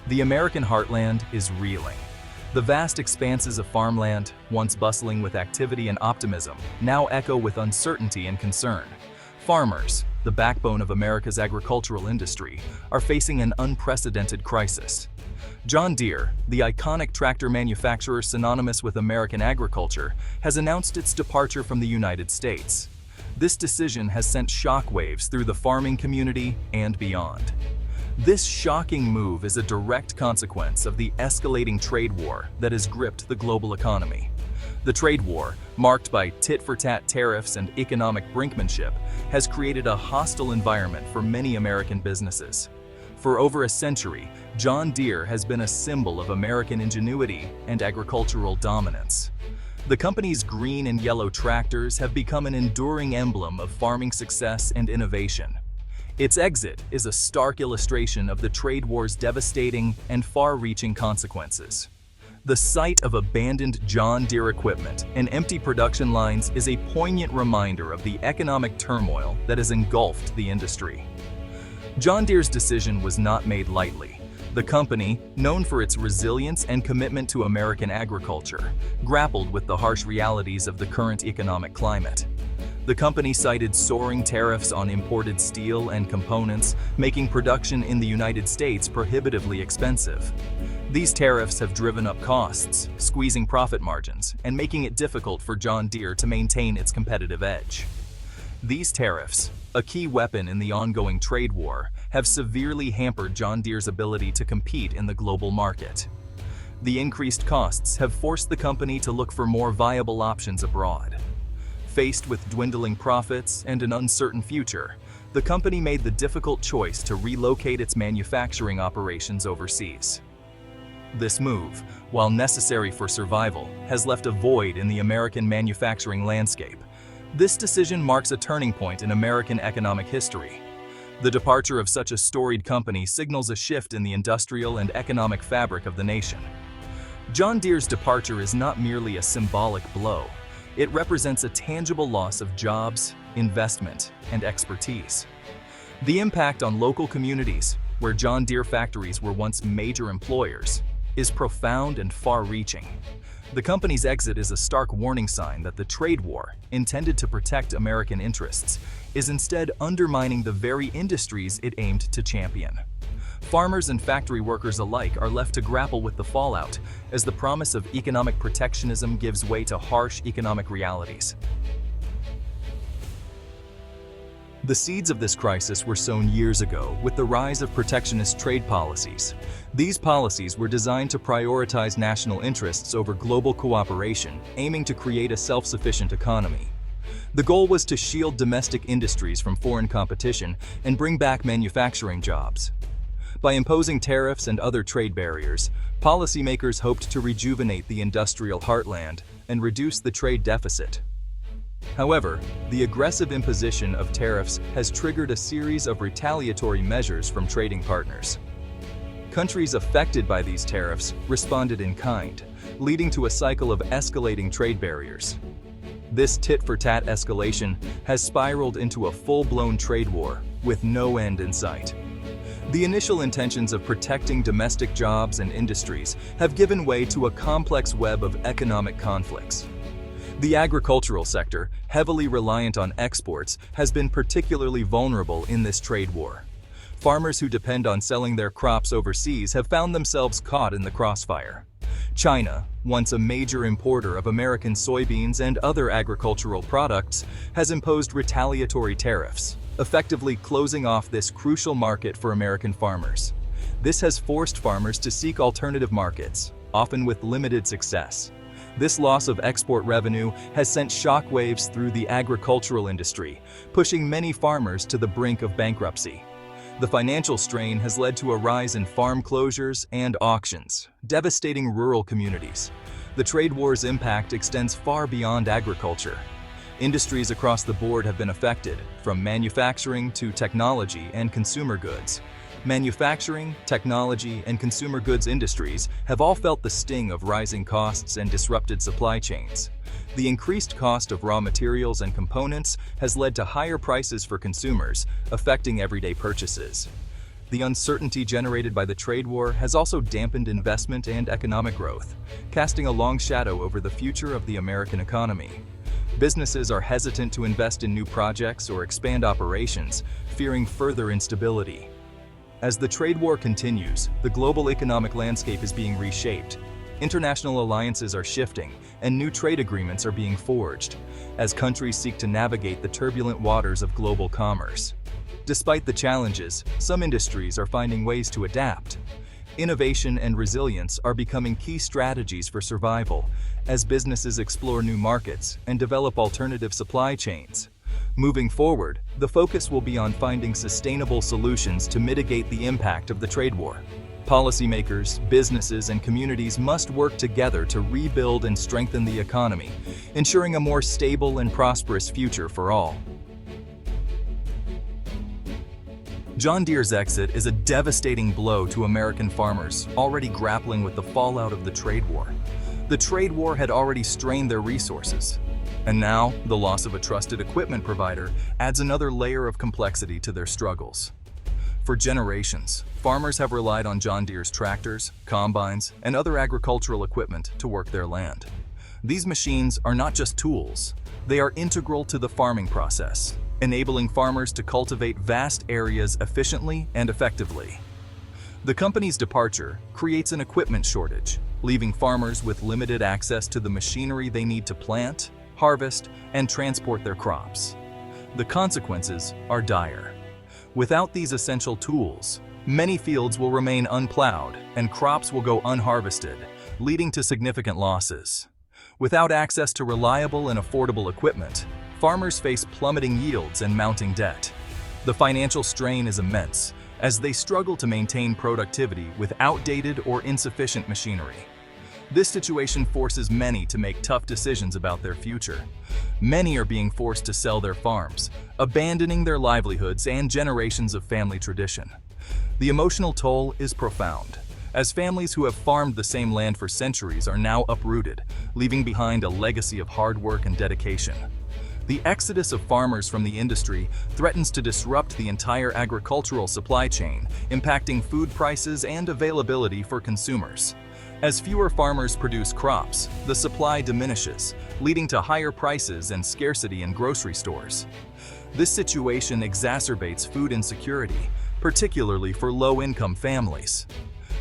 The American heartland is reeling. The vast expanses of farmland, once bustling with activity and optimism, now echo with uncertainty and concern. Farmers, the backbone of America's agricultural industry, are facing an unprecedented crisis. John Deere, the iconic tractor manufacturer synonymous with American agriculture, has announced its departure from the United States. This decision has sent shockwaves through the farming community and beyond. This shocking move is a direct consequence of the escalating trade war that has gripped the global economy. The trade war, marked by tit-for-tat tariffs and economic brinkmanship, has created a hostile environment for many American businesses. For over a century, John Deere has been a symbol of American ingenuity and agricultural dominance. The company's green and yellow tractors have become an enduring emblem of farming success and innovation. Its exit is a stark illustration of the trade war's devastating and far-reaching consequences. The sight of abandoned John Deere equipment and empty production lines is a poignant reminder of the economic turmoil that has engulfed the industry. John Deere's decision was not made lightly. The company, known for its resilience and commitment to American agriculture, grappled with the harsh realities of the current economic climate. The company cited soaring tariffs on imported steel and components, making production in the United States prohibitively expensive. These tariffs have driven up costs, squeezing profit margins, and making it difficult for John Deere to maintain its competitive edge. These tariffs, a key weapon in the ongoing trade war, have severely hampered John Deere's ability to compete in the global market. The increased costs have forced the company to look for more viable options abroad. Faced with dwindling profits and an uncertain future, the company made the difficult choice to relocate its manufacturing operations overseas. This move, while necessary for survival, has left a void in the American manufacturing landscape. This decision marks a turning point in American economic history. The departure of such a storied company signals a shift in the industrial and economic fabric of the nation. John Deere's departure is not merely a symbolic blow. It represents a tangible loss of jobs, investment, and expertise. The impact on local communities, where John Deere factories were once major employers, is profound and far-reaching. The company's exit is a stark warning sign that the trade war, intended to protect American interests, is instead undermining the very industries it aimed to champion. Farmers and factory workers alike are left to grapple with the fallout as the promise of economic protectionism gives way to harsh economic realities. The seeds of this crisis were sown years ago with the rise of protectionist trade policies. These policies were designed to prioritize national interests over global cooperation, aiming to create a self-sufficient economy. The goal was to shield domestic industries from foreign competition and bring back manufacturing jobs. By imposing tariffs and other trade barriers, policymakers hoped to rejuvenate the industrial heartland and reduce the trade deficit. However, the aggressive imposition of tariffs has triggered a series of retaliatory measures from trading partners. Countries affected by these tariffs responded in kind, leading to a cycle of escalating trade barriers. This tit-for-tat escalation has spiraled into a full-blown trade war with no end in sight. The initial intentions of protecting domestic jobs and industries have given way to a complex web of economic conflicts. The agricultural sector, heavily reliant on exports, has been particularly vulnerable in this trade war. Farmers who depend on selling their crops overseas have found themselves caught in the crossfire. China, once a major importer of American soybeans and other agricultural products, has imposed retaliatory tariffs, effectively closing off this crucial market for American farmers. This has forced farmers to seek alternative markets, often with limited success. This loss of export revenue has sent shockwaves through the agricultural industry, pushing many farmers to the brink of bankruptcy. The financial strain has led to a rise in farm closures and auctions, devastating rural communities. The trade war's impact extends far beyond agriculture. Industries across the board have been affected, from manufacturing to technology and consumer goods. Manufacturing, technology, and consumer goods industries have all felt the sting of rising costs and disrupted supply chains. The increased cost of raw materials and components has led to higher prices for consumers, affecting everyday purchases. The uncertainty generated by the trade war has also dampened investment and economic growth, casting a long shadow over the future of the American economy. Businesses are hesitant to invest in new projects or expand operations, fearing further instability. As the trade war continues, the global economic landscape is being reshaped. International alliances are shifting, and new trade agreements are being forged, as countries seek to navigate the turbulent waters of global commerce. Despite the challenges, some industries are finding ways to adapt. Innovation and resilience are becoming key strategies for survival, as businesses explore new markets and develop alternative supply chains. Moving forward, the focus will be on finding sustainable solutions to mitigate the impact of the trade war. Policymakers, businesses, and communities must work together to rebuild and strengthen the economy, ensuring a more stable and prosperous future for all. John Deere's exit is a devastating blow to American farmers already grappling with the fallout of the trade war. The trade war had already strained their resources, and now the loss of a trusted equipment provider adds another layer of complexity to their struggles. For generations, farmers have relied on John Deere's tractors, combines, and other agricultural equipment to work their land. These machines are not just tools, they are integral to the farming process, enabling farmers to cultivate vast areas efficiently and effectively. The company's departure creates an equipment shortage, leaving farmers with limited access to the machinery they need to plant, harvest, and transport their crops. The consequences are dire. Without these essential tools, many fields will remain unplowed and crops will go unharvested, leading to significant losses. Without access to reliable and affordable equipment, farmers face plummeting yields and mounting debt. The financial strain is immense, as they struggle to maintain productivity with outdated or insufficient machinery. This situation forces many to make tough decisions about their future. Many are being forced to sell their farms, abandoning their livelihoods and generations of family tradition. The emotional toll is profound, as families who have farmed the same land for centuries are now uprooted, leaving behind a legacy of hard work and dedication. The exodus of farmers from the industry threatens to disrupt the entire agricultural supply chain, impacting food prices and availability for consumers. As fewer farmers produce crops, the supply diminishes, leading to higher prices and scarcity in grocery stores. This situation exacerbates food insecurity, particularly for low-income families.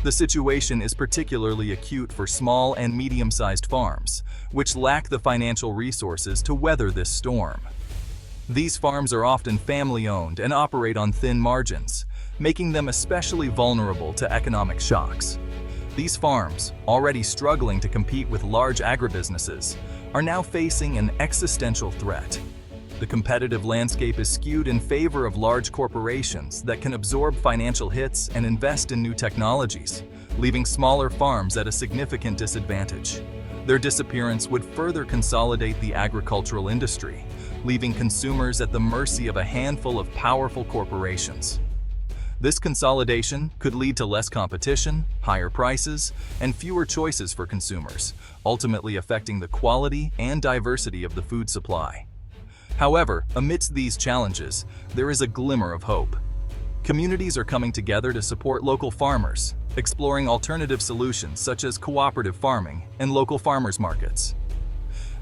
The situation is particularly acute for small and medium-sized farms, which lack the financial resources to weather this storm. These farms are often family-owned and operate on thin margins, making them especially vulnerable to economic shocks. These farms, already struggling to compete with large agribusinesses, are now facing an existential threat. The competitive landscape is skewed in favor of large corporations that can absorb financial hits and invest in new technologies, leaving smaller farms at a significant disadvantage. Their disappearance would further consolidate the agricultural industry, leaving consumers at the mercy of a handful of powerful corporations. This consolidation could lead to less competition, higher prices, and fewer choices for consumers, ultimately affecting the quality and diversity of the food supply. However, amidst these challenges, there is a glimmer of hope. Communities are coming together to support local farmers, exploring alternative solutions such as cooperative farming and local farmers markets.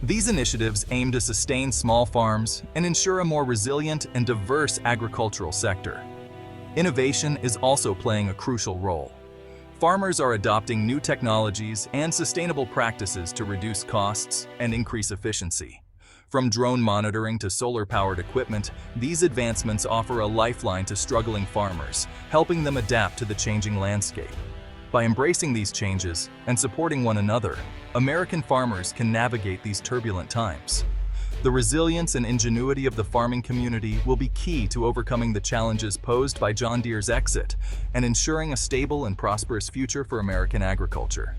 These initiatives aim to sustain small farms and ensure a more resilient and diverse agricultural sector. Innovation is also playing a crucial role. Farmers are adopting new technologies and sustainable practices to reduce costs and increase efficiency. From drone monitoring to solar-powered equipment, these advancements offer a lifeline to struggling farmers, helping them adapt to the changing landscape. By embracing these changes and supporting one another, American farmers can navigate these turbulent times. The resilience and ingenuity of the farming community will be key to overcoming the challenges posed by John Deere's exit and ensuring a stable and prosperous future for American agriculture.